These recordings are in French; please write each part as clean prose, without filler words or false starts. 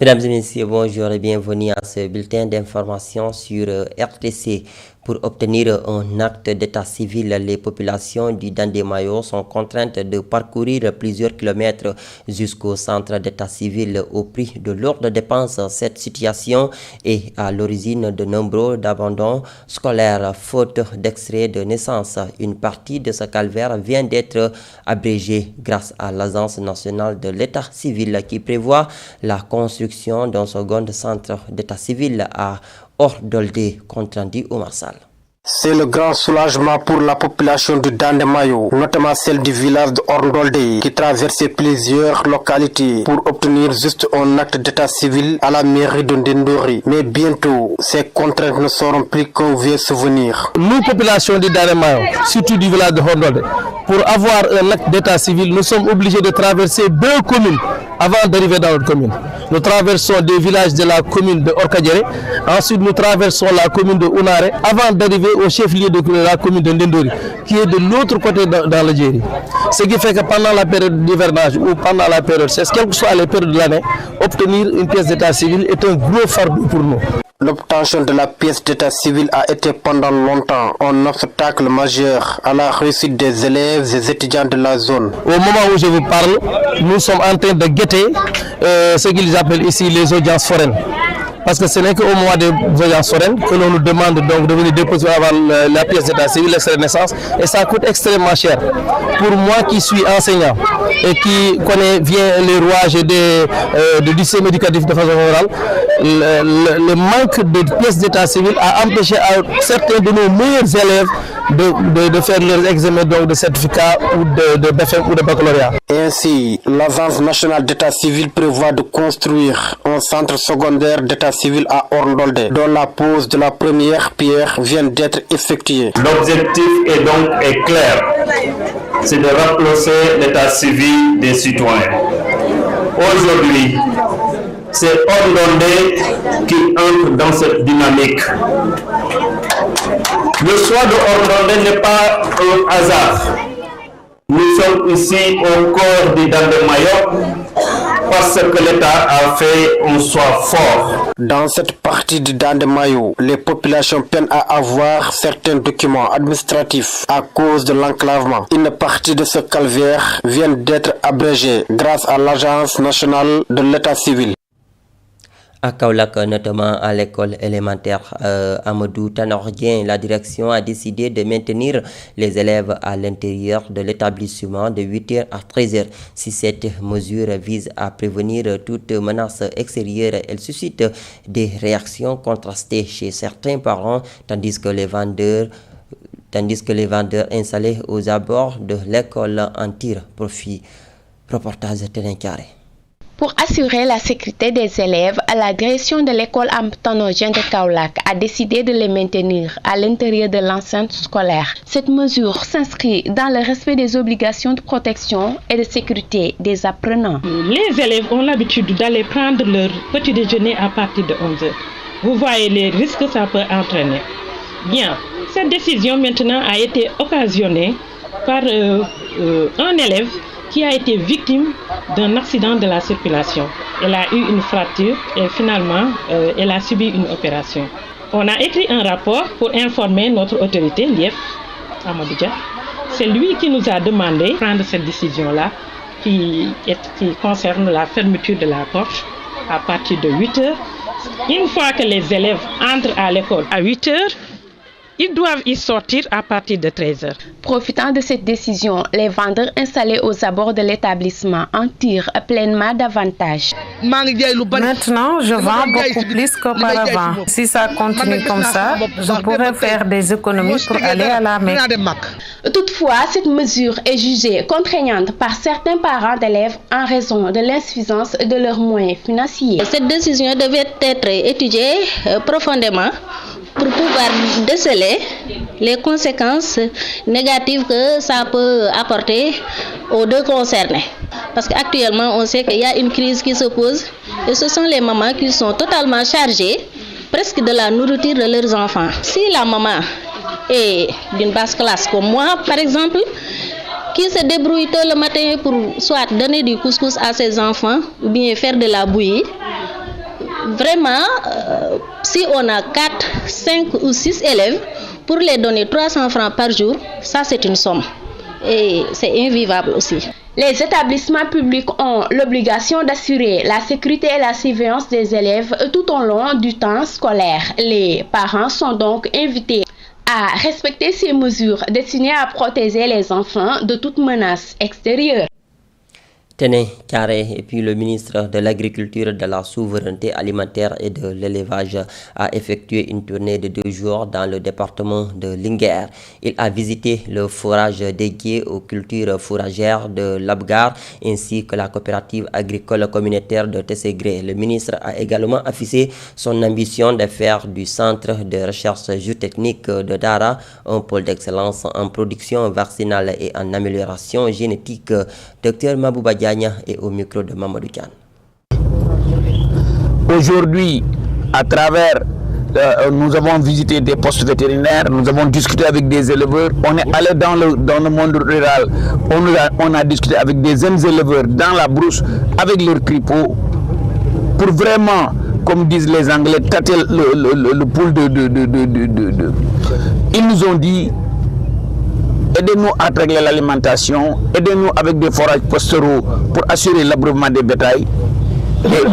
Mesdames et messieurs, bonjour et bienvenue à ce bulletin d'information sur RTC. Pour obtenir un acte d'état civil, les populations du Dandemayo sont contraintes de parcourir plusieurs kilomètres jusqu'au centre d'état civil au prix de lourdes dépenses. Cette situation est à l'origine de nombreux abandons scolaires faute d'extrait de naissance. Une partie de ce calvaire vient d'être abrégée grâce à l'Agence nationale de l'état civil qui prévoit la construction d'un second centre d'état civil à Ordoldé, compte rendu au Marsal. C'est le grand soulagement pour la population du Dandemayo, notamment celle du village de Ordoldé, qui traversait plusieurs localités pour obtenir juste un acte d'état civil à la mairie de Ndendori. Mais bientôt, ces contraintes ne seront plus qu'un vieux souvenir. Nous, population du Dandemayo, surtout du village de Ordoldé, pour avoir un acte d'état civil, nous sommes obligés de traverser 2 communes avant d'arriver dans notre commune. Nous traversons des villages de la commune de Orkadjere, ensuite nous traversons la commune de Ounare, avant d'arriver au chef-lieu de la commune de Ndendori, qui est de l'autre côté dans l'Algérie. Ce qui fait que pendant la période d'hivernage ou pendant la période sèche, quelles que soient les périodes de l'année, obtenir une pièce d'état civil est un gros fardeau pour nous. L'obtention de la pièce d'état civil a été pendant longtemps un obstacle majeur à la réussite des élèves et des étudiants de la zone. Au moment où je vous parle, nous sommes en train de guetter ce qu'ils appellent ici les audiences foraines. Parce que ce n'est qu'au moment des audiences foraines que l'on nous demande donc de venir déposer avant la pièce d'état civil, l'extrait de naissance, et ça coûte extrêmement cher. Pour moi qui suis enseignant et qui connais bien les rouages du système éducatif de façon générale, le manque de pièces d'état civil a empêché à certains de nos meilleurs élèves de faire leurs examens donc de certificat ou de BFM ou de baccalauréat. Ainsi, l'Agence nationale d'état civil prévoit de construire un centre secondaire d'état civil à Ordoldé, dont la pose de la première pierre vient d'être effectuée. L'objectif est clair, c'est de remplacer l'état civil des citoyens. Aujourd'hui, c'est Ordoldé qui entre dans cette dynamique. Le choix de Ordoldé n'est pas un hasard. Nous sommes ici au cœur du Dandemayo parce que l'État a fait un choix fort. Dans cette partie du Dandemayo, les populations peinent à avoir certains documents administratifs à cause de l'enclavement. Une partie de ce calvaire vient d'être abrégée grâce à l'Agence nationale de l'état civil. À Kaolack, notamment à l'école élémentaire Amadou Tanordien, la direction a décidé de maintenir les élèves à l'intérieur de l'établissement de 8h à 13h. Si cette mesure vise à prévenir toute menace extérieure, elle suscite des réactions contrastées chez certains parents, tandis que les vendeurs installés aux abords de l'école en tirent profit. Reportage de Ténin Carré. Pour assurer la sécurité des élèves, la direction de l'école Tanordien de Kaolack a décidé de les maintenir à l'intérieur de l'enceinte scolaire. Cette mesure s'inscrit dans le respect des obligations de protection et de sécurité des apprenants. Les élèves ont l'habitude d'aller prendre leur petit déjeuner à partir de 11h. Vous voyez les risques que ça peut entraîner. Bien, cette décision maintenant a été occasionnée par un élève qui a été victime d'un accident de la circulation. Elle a eu une fracture et finalement, elle a subi une opération. On a écrit un rapport pour informer notre autorité, l'IEF, Amadou Dia. C'est lui qui nous a demandé de prendre cette décision-là, qui concerne la fermeture de la porte à partir de 8h. Une fois que les élèves entrent à l'école à 8h, ils doivent y sortir à partir de 13h. Profitant de cette décision, les vendeurs installés aux abords de l'établissement en tirent pleinement d'avantages. Maintenant, je vends beaucoup plus qu'auparavant. Si ça continue comme ça, je pourrais faire des économies pour aller à la Mecque. Toutefois, cette mesure est jugée contraignante par certains parents d'élèves en raison de l'insuffisance de leurs moyens financiers. Cette décision devait être étudiée profondément pour pouvoir déceler les conséquences négatives que ça peut apporter aux deux concernés. Parce qu'actuellement, on sait qu'il y a une crise qui se pose et ce sont les mamans qui sont totalement chargées presque de la nourriture de leurs enfants. Si la maman est d'une basse classe comme moi, par exemple, qui se débrouille tôt le matin pour soit donner du couscous à ses enfants ou bien faire de la bouillie, Vraiment, si on a 4, 5 ou 6 élèves, pour les donner 300 francs par jour, ça c'est une somme. Et c'est invivable aussi. Les établissements publics ont l'obligation d'assurer la sécurité et la surveillance des élèves tout au long du temps scolaire. Les parents sont donc invités à respecter ces mesures destinées à protéger les enfants de toute menace extérieure. Téné Carré et puis le ministre de l'Agriculture, de la Souveraineté alimentaire et de l'Élevage a effectué une tournée de 2 jours dans le département de Linguère. Il a visité le forage dédié aux cultures fourragères de l'Abgar ainsi que la coopérative agricole communautaire de Tességré. Le ministre a également affiché son ambition de faire du centre de recherche géotechnique de Dara un pôle d'excellence en production vaccinale et en amélioration génétique. Dr Mabouba Diagne est au micro de Mamadou Kane. Aujourd'hui, à travers, nous avons visité des postes vétérinaires, nous avons discuté avec des éleveurs, on est allé dans le monde rural, on a discuté avec des jeunes éleveurs dans la brousse, avec leurs tripots, pour vraiment, comme disent les Anglais, tâter le pouls de. Ils nous ont dit, aidez-nous à régler l'alimentation, aidez-nous avec des forages pastoraux pour assurer l'abreuvement des bétails. Et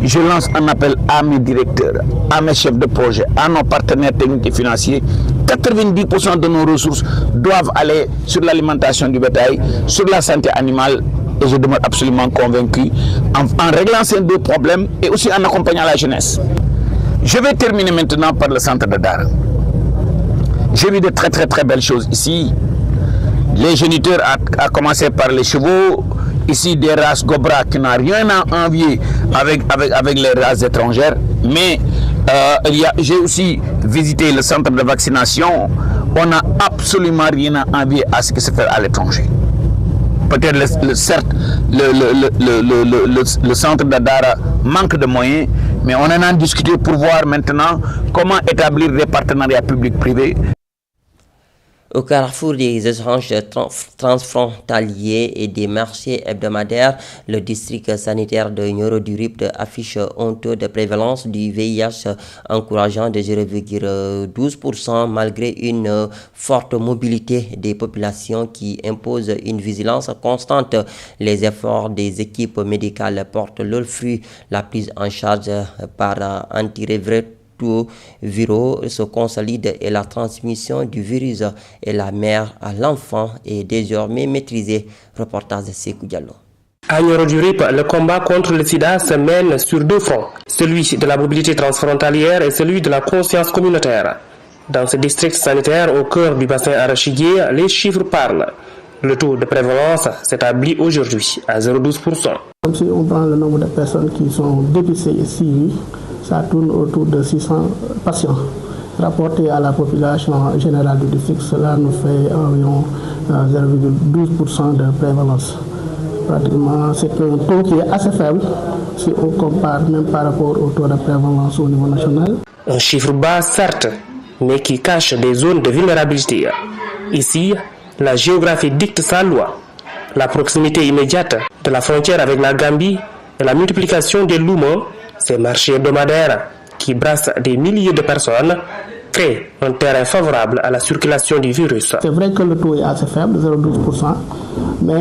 je lance un appel à mes directeurs, à mes chefs de projet, à nos partenaires techniques et financiers. 90% de nos ressources doivent aller sur l'alimentation du bétail, sur la santé animale. Et je demeure absolument convaincu en réglant ces 2 problèmes et aussi en accompagnant la jeunesse. Je vais terminer maintenant par le centre de Dara. J'ai vu de très belles choses ici. Les géniteurs, à commencer par les chevaux, ici des races Gobra qui n'ont rien à envier avec les races étrangères. Mais j'ai aussi visité le centre de vaccination. On n'a absolument rien à envier à ce qui se fait à l'étranger. Peut-être, certes, le centre de Dara manque de moyens, mais on en a discuté pour voir maintenant comment établir des partenariats publics-privés. Au carrefour des échanges transfrontaliers et des marchés hebdomadaires, le district sanitaire de Nioro-du-Rip affiche un taux de prévalence du VIH encourageant de 0,12% malgré une forte mobilité des populations qui impose une vigilance constante. Les efforts des équipes médicales portent leurs fruits. La prise en charge par antirétroviraux se consolide et la transmission du virus et la mère à l'enfant est désormais maîtrisée. Reportage de Sekou Diallo. À Nioro-du-Rip, le combat contre le sida se mène sur 2 fronts, celui de la mobilité transfrontalière et celui de la conscience communautaire. Dans ce district sanitaire au cœur du bassin arachidier, les chiffres parlent. Le taux de prévalence s'établit aujourd'hui à 0,12%. Si on prend le nombre de personnes qui sont dépistées ici, ça tourne autour de 600 patients. Rapporté à la population générale du district, cela nous fait environ 0,12% de prévalence. Pratiquement, c'est un taux qui est assez faible si on compare même par rapport au taux de prévalence au niveau national. Un chiffre bas, certes, mais qui cache des zones de vulnérabilité. Ici, la géographie dicte sa loi. La proximité immédiate de la frontière avec la Gambie et la multiplication des loumans, ces marchés hebdomadaires qui brassent des milliers de personnes, créent un terrain favorable à la circulation du virus. C'est vrai que le taux est assez faible, 0,12%, mais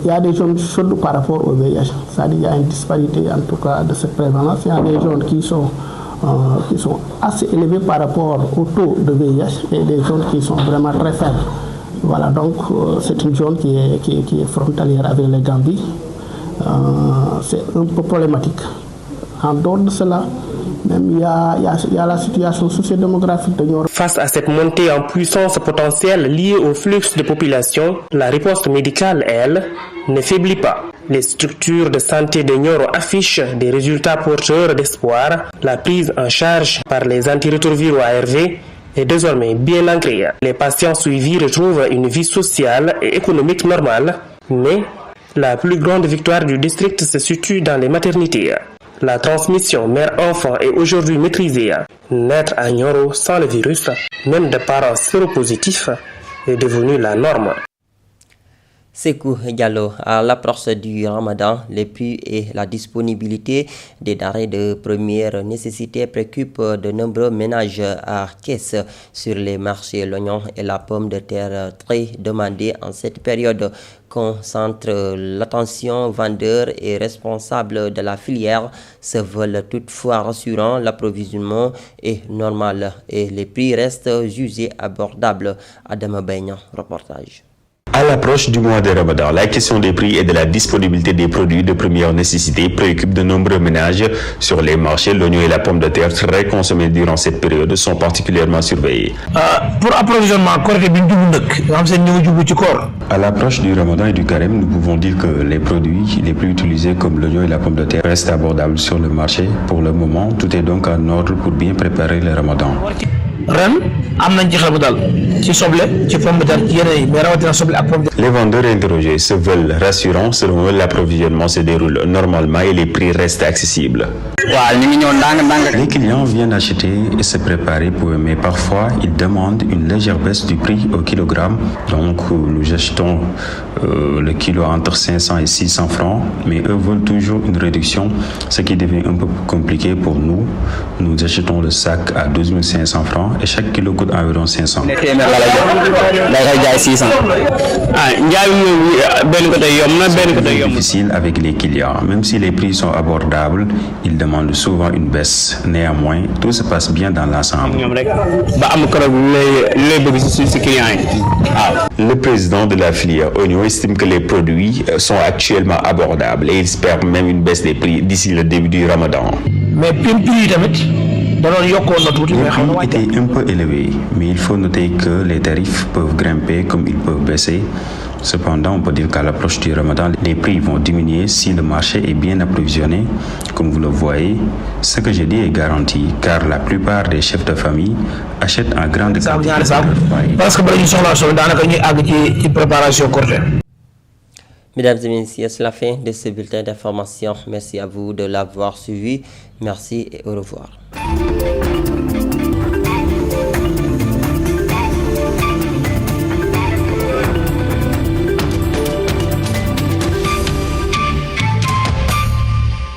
il y a des zones chaudes par rapport au VIH. C'est-à-dire qu'il y a une disparité en tout cas de cette prévalence. Il y a des zones qui sont assez élevées par rapport au taux de VIH et des zones qui sont vraiment très faibles. Voilà, donc c'est une zone qui est frontalière avec la Gambie. C'est un peu problématique. En dehors de cela, même il y a la situation socio-démographique de Nioro. Face à cette montée en puissance potentielle liée au flux de population, la riposte médicale, elle, ne faiblit pas. Les structures de santé de Nioro affichent des résultats porteurs d'espoir. La prise en charge par les antirétroviraux ARV est désormais bien ancrée. Les patients suivis retrouvent une vie sociale et économique normale, mais la plus grande victoire du district se situe dans les maternités. La transmission mère-enfant est aujourd'hui maîtrisée. Naître à Nioro sans le virus, même de parents séropositifs, est devenu la norme. Sekou Diallo, à l'approche du Ramadan, les prix et la disponibilité des denrées de première nécessité préoccupent de nombreux ménages à Thiès. Sur les marchés, l'oignon et la pomme de terre très demandés en cette période concentrent l'attention. Vendeurs et responsables de la filière se veulent toutefois rassurants. L'approvisionnement est normal et les prix restent jugés abordables. Adam Baignan, reportage. À l'approche du mois de Ramadan, la question des prix et de la disponibilité des produits de première nécessité préoccupe de nombreux ménages. Sur les marchés, l'oignon et la pomme de terre très consommés durant cette période sont particulièrement surveillés. Pour approvisionnement, à l'approche du Ramadan et du Carême, nous pouvons dire que les produits les plus utilisés comme l'oignon et la pomme de terre restent abordables sur le marché. Pour le moment, tout est donc en ordre pour bien préparer le Ramadan. Les vendeurs interrogés se veulent rassurants. Selon eux, l'approvisionnement se déroule normalement et les prix restent accessibles. Les clients viennent acheter et se préparer mais parfois ils demandent une légère baisse du prix au kilogramme. Donc nous achetons le kilo entre 500 et 600 francs, mais eux veulent toujours une réduction, ce qui devient un peu compliqué pour nous. Nous achetons le sac à 12 500 francs et chaque kilo coûte environ 500. C'est difficile avec les clients. Même si les prix sont abordables, ils demandent souvent une baisse. Néanmoins, tout se passe bien dans l'ensemble. Le président de la filière oignon estime que les produits sont actuellement abordables et il espère même une baisse des prix d'ici le début du Ramadan. Mais les prix étaient un peu élevés, mais il faut noter que les tarifs peuvent grimper comme ils peuvent baisser. Cependant, on peut dire qu'à l'approche du Ramadan, les prix vont diminuer si le marché est bien approvisionné. Comme vous le voyez, ce que je dis est garanti, car la plupart des chefs de famille achètent en grande quantité. Mesdames et messieurs, c'est la fin de ce bulletin d'information. Merci à vous de l'avoir suivi. Merci et au revoir.